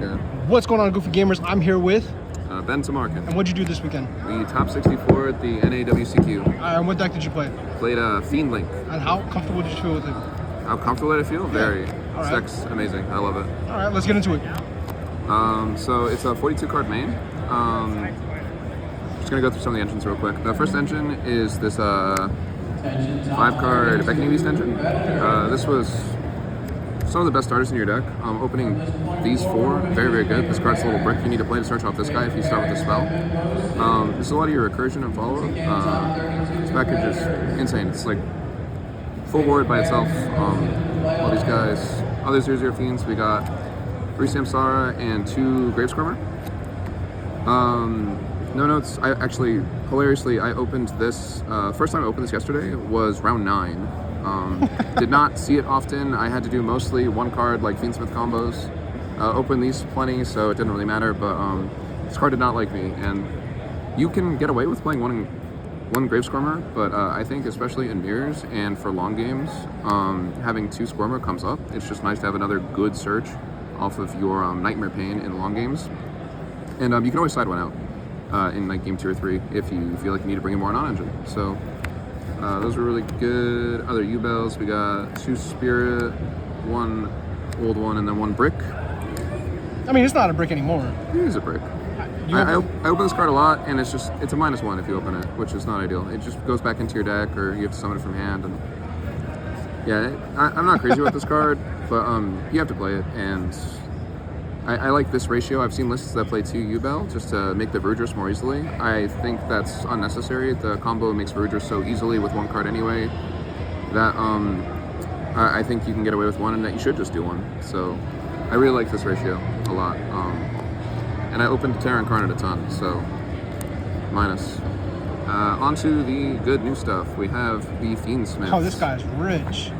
Yeah. What's going on, Goofy Gamers? I'm here with... Ben Tamarkin. And what'd you do this weekend? We top 64 at the NAWCQ. And what deck did you play? Played Fiend Link. And how comfortable did you feel with it? How comfortable did I feel? Very. All This right. deck's amazing. I love it. All right, let's get into it. So it's a 42 card main. Just gonna go through some of the engines real quick. The first engine is this 5-card Beckoning Beast engine. This was some of the best starters in your deck. Opening these 4, very, very good. This card's a little brick you need to play to start off this guy if you start with this spell. This is a lot of your recursion and follow-up. This package is insane. It's like full board by itself. All these guys, other 0/0 fiends. We got 3 Samsara and 2 Gravescormer. No notes. I actually, hilariously, I opened this. First time I opened this yesterday was round 9. Did not see it often. I had to do mostly 1-card like Fiendsmith combos. Opened these plenty, so it didn't really matter. But this card did not like me, and you can get away with playing one Gravescormer, but I think especially in mirrors and for long games, having 2 Squirmer comes up. It's just nice to have another good search off of your Nightmare Pain in long games, and you can always side one out in like game 2 or 3 if you feel like you need to bring in more non-engine. So those were really good. Other Yubels, we got 2 Spirit, 1 old one, and then 1 brick. I mean, it's not a brick anymore. It is a brick. I open this card a lot, and it's a -1 if you open it, which is not ideal. It just goes back into your deck, or you have to summon it from hand. And yeah, I'm not crazy about this card, but you have to play it, and I like this ratio. I've seen lists that play 2 Yubel just to make the Verudrus more easily. I think that's unnecessary. The combo makes Verudrus so easily with 1 card anyway that I think you can get away with 1, and that you should just do 1. So I really like this ratio a lot. And I opened Terra Incarnate a ton, so minus. Onto the good new stuff. We have the Fiendsmith. Oh, this guy's rich.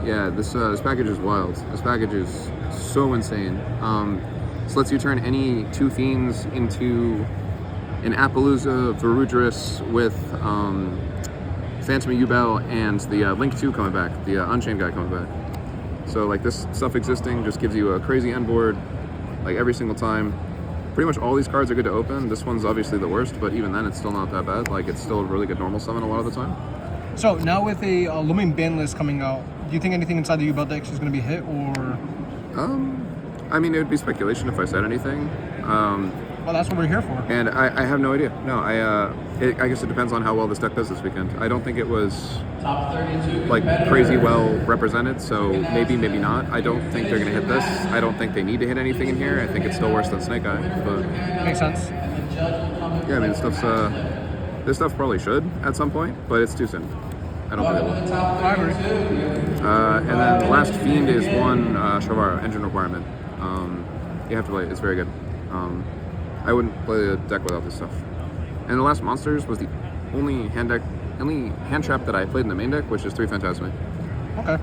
Yeah, this package is wild. This package is so insane. This lets you turn any 2 fiends into an Appaloosa Verudrus with Phantom Yubel and the Link 2 coming back, the Unchained guy coming back. So like this stuff existing just gives you a crazy end board like every single time. Pretty much all these cards are good to open. This one's obviously the worst, but even then it's still not that bad. Like it's still a really good normal summon a lot of the time. So now with a looming ban list coming out, do you think anything inside the Yubel decks is going to be hit, or? I mean, it would be speculation if I said anything. Well, that's what we're here for. And I have no idea. No, I guess it depends on how well this deck does this weekend. I don't think it was like crazy well represented, so maybe not. I don't think they're gonna hit this. I don't think they need to hit anything in here. I think it's still worse than Snake Eye. But makes sense. yeah, I mean, this stuff probably should at some point, but it's too soon. I don't think it will. I agree. And then the last Fiend is 1 Shavara engine requirement. You have to play it. It's very good. I wouldn't play the deck without this stuff. And the last Monsters was the only hand trap that I played in the main deck, which is 3 Fiendsmith. Okay.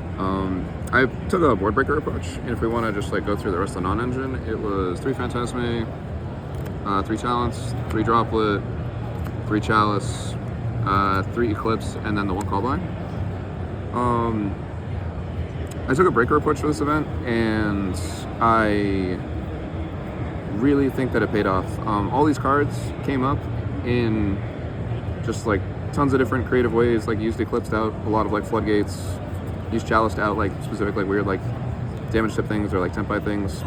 I took a board breaker approach, and if we want to just like go through the rest of the non-engine, it was 3 Fiendsmith, 3 Chalice, 3 Droplet, 3 Chalice, 3 Eclipse, and then the 1 Callbind. I took a breaker approach for this event, and I really think that it paid off. All these cards came up in just like tons of different creative ways. Like used Eclipsed out a lot of like floodgates, used Chalice out like specific like weird like damage tip things or like temp by things.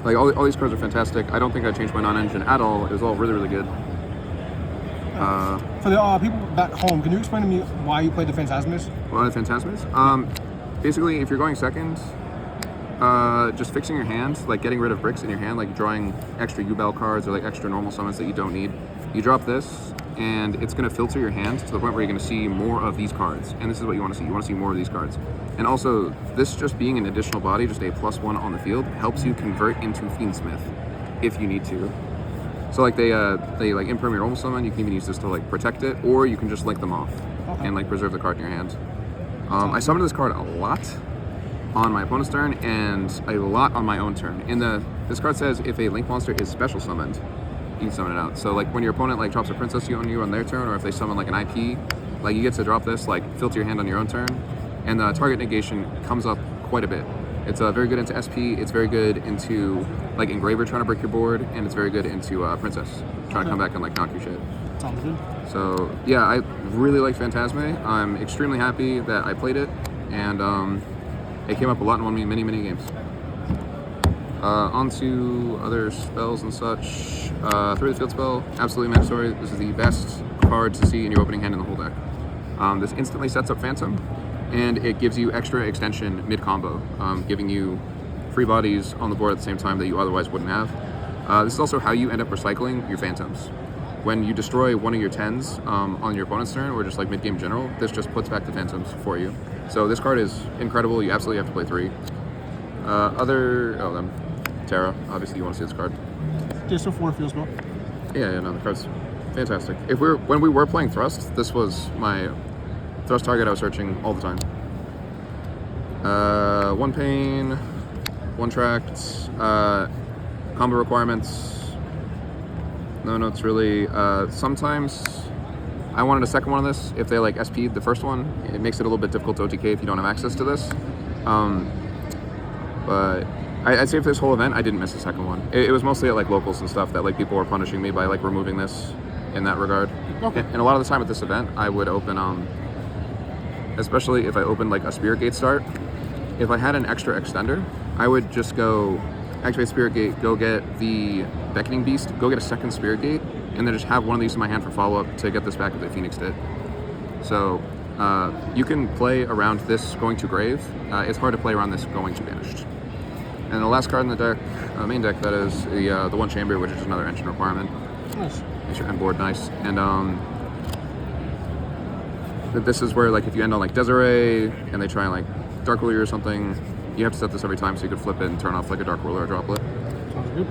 Like all these cards are fantastic. I don't think I changed my non-engine at all. It was all really, really good. For the people back home, can you explain to me why you played the Phantasmus? Why the Phantasmus? Basically, if you're going second, just fixing your hand, like getting rid of bricks in your hand, like drawing extra Yubel cards or like extra normal summons that you don't need. You drop this, and it's going to filter your hand to the point where you're going to see more of these cards. And this is what you want to see. You want to see more of these cards. And also, this just being an additional body, just a +1 on the field, helps you convert into Fiendsmith if you need to. So like they like imperm your normal summon. You can even use this to like protect it, or you can just link them off and like preserve the card in your hand. I summoned this card a lot on my opponent's turn and a lot on my own turn. This card says if a link monster is special summoned, you can summon it out. So like when your opponent like drops a princess on you on their turn, or if they summon like an IP, like you get to drop this, like filter your hand on your own turn, and the target negation comes up quite a bit. It's very good into SP. It's very good into like Engraver trying to break your board, and it's very good into Princess trying to come back and like knock your shit. Sounds good. So yeah, I really like Fiendsmith. I'm extremely happy that I played it, and it came up a lot and won me many games. On to other spells and such. Through the field spell, absolutely mandatory. This is the best card to see in your opening hand in the whole deck. This instantly sets up Phantom, and it gives you extra extension mid-combo, giving you free bodies on the board at the same time that you otherwise wouldn't have. This is also how you end up recycling your Phantoms. When you destroy one of your 10s on your opponent's turn, or just like mid-game in general, this just puts back the Phantoms for you. So this card is incredible. You absolutely have to play 3. Terra. Obviously, you want to see this card. Just a 4 feels well. Yeah, no, the card's fantastic. When we were playing Thrust, this was my Thrust target I was searching all the time. 1 pain, 1 tracked, combo requirements. No notes really. Sometimes I wanted a second one of this. If they like SP'd the first one, it makes it a little bit difficult to OTK if you don't have access to this. But I'd say for this whole event, I didn't miss the second one. It was mostly at like locals and stuff that like people were punishing me by like removing this in that regard. Okay. And a lot of the time at this event, I would open, especially if I opened like a Spirit Gate start, if I had an extra extender, I would just go activate Spirit Gate, go get the Beckoning Beast, go get a second Spirit Gate, and then just have one of these in my hand for follow-up to get this back that Phoenix did. So you can play around this going to Grave. It's hard to play around this going to Banished. And the last card in the deck, main deck, that is the 1 Chamber, which is another engine requirement. Nice. Makes your end board nice. And this is where like if you end on like Desiree and they try and like Dark Ruler or something, you have to set this every time so you could flip it and turn off like a Dark Ruler or Droplet. Sounds good.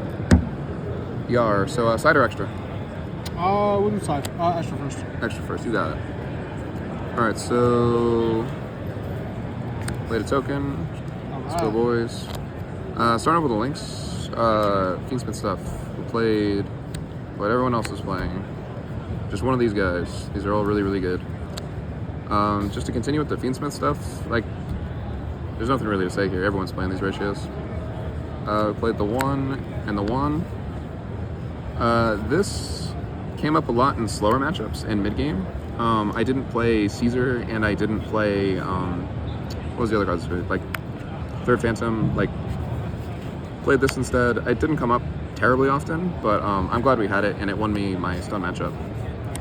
Yar. So side or extra? We'll do side. Extra first. Extra first. You got it. All right. So played a token. Let's go, boys. Starting off with the links, Fiendsmith stuff. We played what everyone else is playing. Just one of these guys. These are all really good. Just to continue with the Fiendsmith stuff, like, there's nothing really to say here. Everyone's playing these ratios. We played the 1 and the 1. This came up a lot in slower matchups in mid-game. I didn't play Caesar, and I didn't play, what was the other card this week? Like, Third Phantom, like, played this instead. It didn't come up terribly often, but I'm glad we had it, and it won me my stun matchup.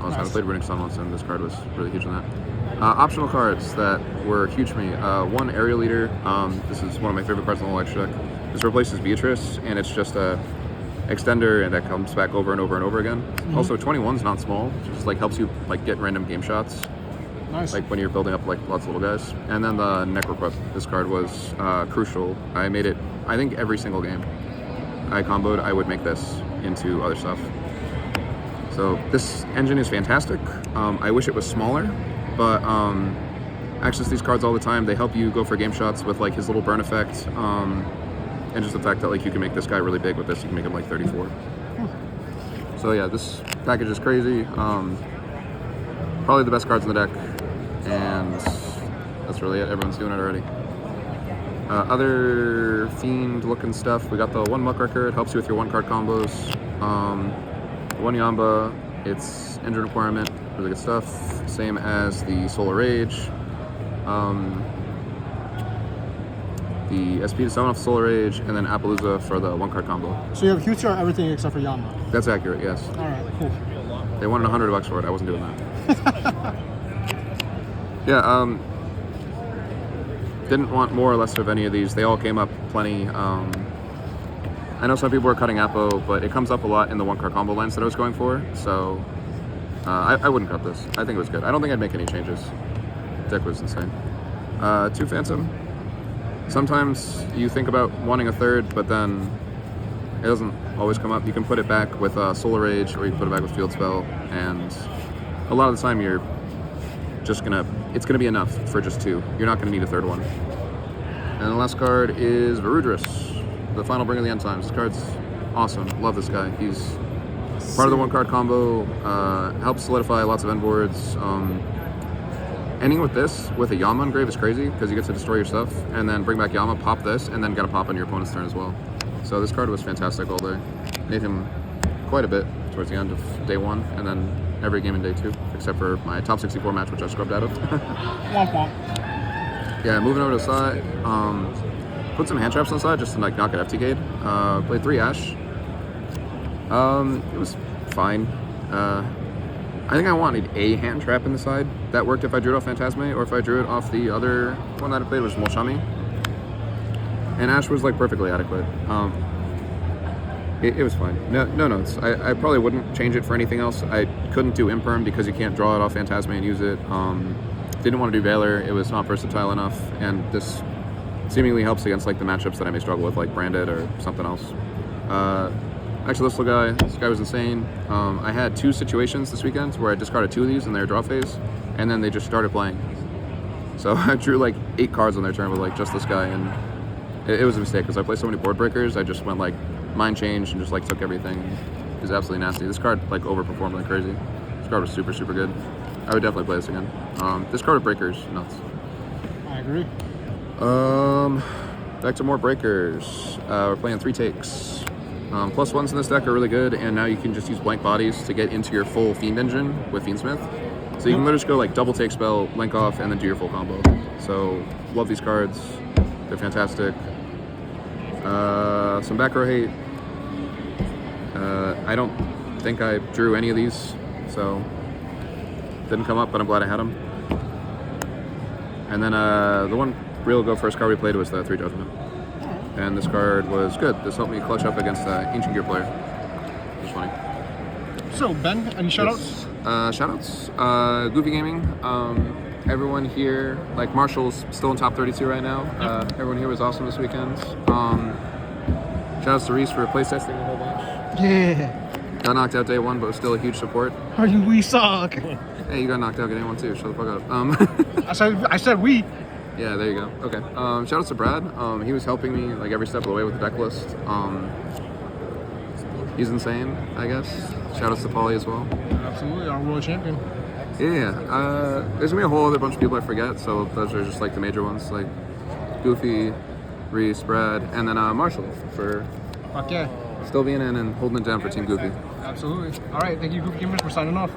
I played Runic Stun once, and this card was really huge in that. Optional cards that were huge for me. 1 Aerial Leader. This is one of my favorite cards in the whole extra deck. This replaces Beatrice, and it's just a extender, and that comes back over and over and over again. Also, 21's not small. It just like helps you like get random game shots. Nice. Like when you're building up like lots of little guys. And then the Necroquip. This card was crucial. I made it, I think, every single game I comboed, I would make this into other stuff. So this engine is fantastic. I wish it was smaller, but access these cards all the time. They help you go for game shots with like his little burn effect, and just the fact that like you can make this guy really big with this. You can make him like 34. So yeah, this package is crazy. Probably the best cards in the deck, and that's really it. Everyone's doing it already. Other fiend looking stuff. We got the 1 Muckraker. It helps you with your 1-card combos. 1 Yamba. It's engine requirement. Really good stuff. Same as the Solar Rage. The SP to summon off Solar Rage, and then Appaloosa for the 1-card combo. So you have QTR everything except for Yama. That's accurate, yes. All right, cool. They wanted $100 for it. I wasn't doing that. Yeah, didn't want more or less of any of these. They all came up plenty. I know some people are cutting Appo, but it comes up a lot in the 1-card combo lines that I was going for, so I wouldn't cut this. I think it was good. I don't think I'd make any changes. Deck was insane. 2 Phantom. Sometimes you think about wanting a third, but then it doesn't always come up. You can put it back with Solar Rage, or you can put it back with Field Spell, and a lot of the time you're just it's gonna be enough for just 2. You're not gonna need a third one. And the last card is Varudris, the final Bring of the End Times. This card's awesome. Love this guy. He's part of the 1-card combo, helps solidify lots of end boards. ending with this with a Yama engrave is crazy because you get to destroy your stuff and then bring back Yama, pop this, and then get a pop on your opponent's turn as well. So this card was fantastic all day. Made him quite a bit towards the end of day 1 and then every game in day 2, except for my top 64 match, which I scrubbed out of. Womp womp. Yeah, moving over to the side. Put some hand traps on the side just to like knock it FTK'd. Played 3 Ash. It was fine. I think I wanted a hand trap in the side. That worked if I drew it off Phantasme, or if I drew it off the other one that I played, was Molshami. And Ash was like perfectly adequate. It was fine. No notes. I probably wouldn't change it for anything else. I couldn't do Imperm because you can't draw it off Phantasme and use it. Didn't want to do Valor. It was not versatile enough, and this seemingly helps against like the matchups that I may struggle with, like Branded or something else. Actually, this guy was insane. I had 2 situations this weekend where I discarded 2 of these in their draw phase, and then they just started playing. So I drew like 8 cards on their turn with like just this guy, and it was a mistake because I play so many board breakers. I just went like mind change and just like took everything. It was absolutely nasty. This card like overperformed like crazy. This card was super good. I would definitely play this again. This card with breakers, nuts. I agree. Back to more breakers. We're playing 3 takes. +1s in this deck are really good, and now you can just use blank bodies to get into your full Fiend engine with Fiendsmith. So you can literally just go like double take spell, link off, and then do your full combo. So love these cards. They're fantastic. Some back row hate. I don't think I drew any of these, so didn't come up, but I'm glad I had them. And then the one real go first card we played was the 3 Judgment. And this card was good. This helped me clutch up against the Ancient Gear player. It was funny. So, Ben, any shoutouts? Yes. Shoutouts. Goofy Gaming. Everyone here, like Marshall's still in top 32 right now. Everyone here was awesome this weekend. Shoutouts to Reese for playtesting a whole bunch. Yeah. Got knocked out day 1, but was still a huge support. We suck. Hey, you got knocked out day 1 too. Shut the fuck up. I said we. Yeah, there you go. Okay. Shoutouts to Brad. He was helping me like every step of the way with the deck list. He's insane, I guess. Shoutouts to Paulie as well. Absolutely, our world champion. Yeah. There's gonna be a whole other bunch of people I forget, so those are just like the major ones, like Goofy, Reese, Brad, and then Marshall for Fuck yeah. still being in and holding it down for Team Goofy. Absolutely. All right, thank you, Goofy Gamers, for signing off.